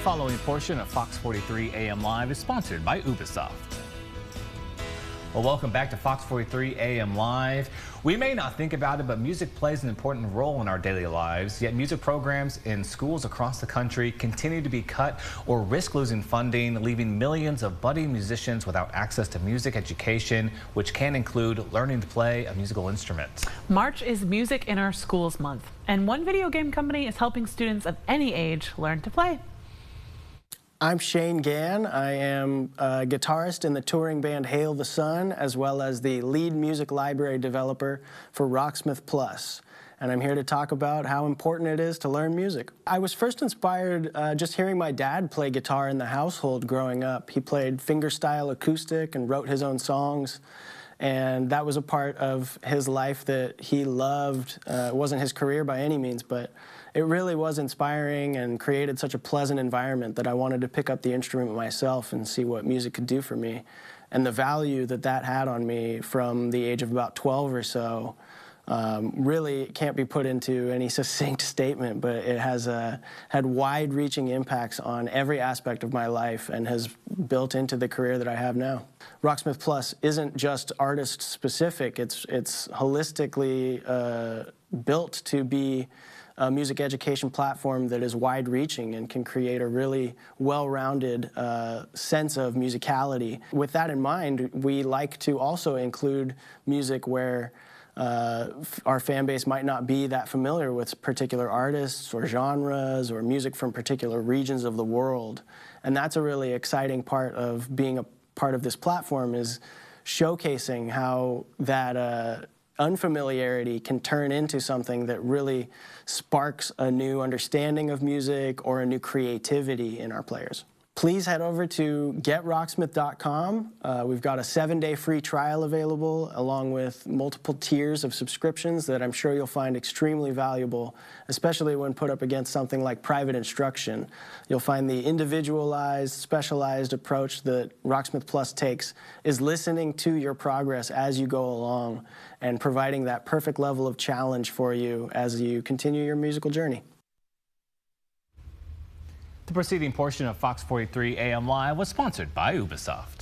following portion of Fox 43 AM Live is sponsored by Ubisoft. Well, welcome back to Fox 43 AM Live. We may not think about it, but music plays an important role in our daily lives. Yet music programs in schools across the country continue to be cut or risk losing funding, leaving millions of budding musicians without access to music education, which can include learning to play a musical instrument. March is Music in Our Schools Month, and one video game company is helping students of any age learn to play. I'm Shane Gann. I am a guitarist in the touring band Hail the Sun, as well as the lead music library developer for RockSmith Plus. And I'm here to talk about how important it is to learn music. I was first inspired just hearing my dad play guitar in the household growing up. He played fingerstyle acoustic and wrote his own songs. And that was a part of his life that he loved. It wasn't his career by any means, but it really was inspiring and created such a pleasant environment that I wanted to pick up the instrument myself and see what music could do for me. And the value that that had on me from the age of about 12 or so really can't be put into any succinct statement, but it has had wide-reaching impacts on every aspect of my life and has built into the career that I have now. RockSmith Plus isn't just artist-specific. It's holistically built to be a music education platform that is wide-reaching and can create a really well-rounded sense of musicality. With that in mind, we like to also include music where our fan base might not be that familiar with particular artists or genres or music from particular regions of the world. And that's a really exciting part of being a part of this platform, is showcasing how that unfamiliarity can turn into something that really sparks a new understanding of music or a new creativity in our players. Please head over to GetRocksmith.com. We've got a 7-day free trial available, along with multiple tiers of subscriptions that I'm sure you'll find extremely valuable, especially when put up against something like private instruction. You'll find the individualized, specialized approach that RockSmith Plus takes is listening to your progress as you go along and providing that perfect level of challenge for you as you continue your musical journey. The preceding portion of Fox 43 AM Live was sponsored by Ubisoft.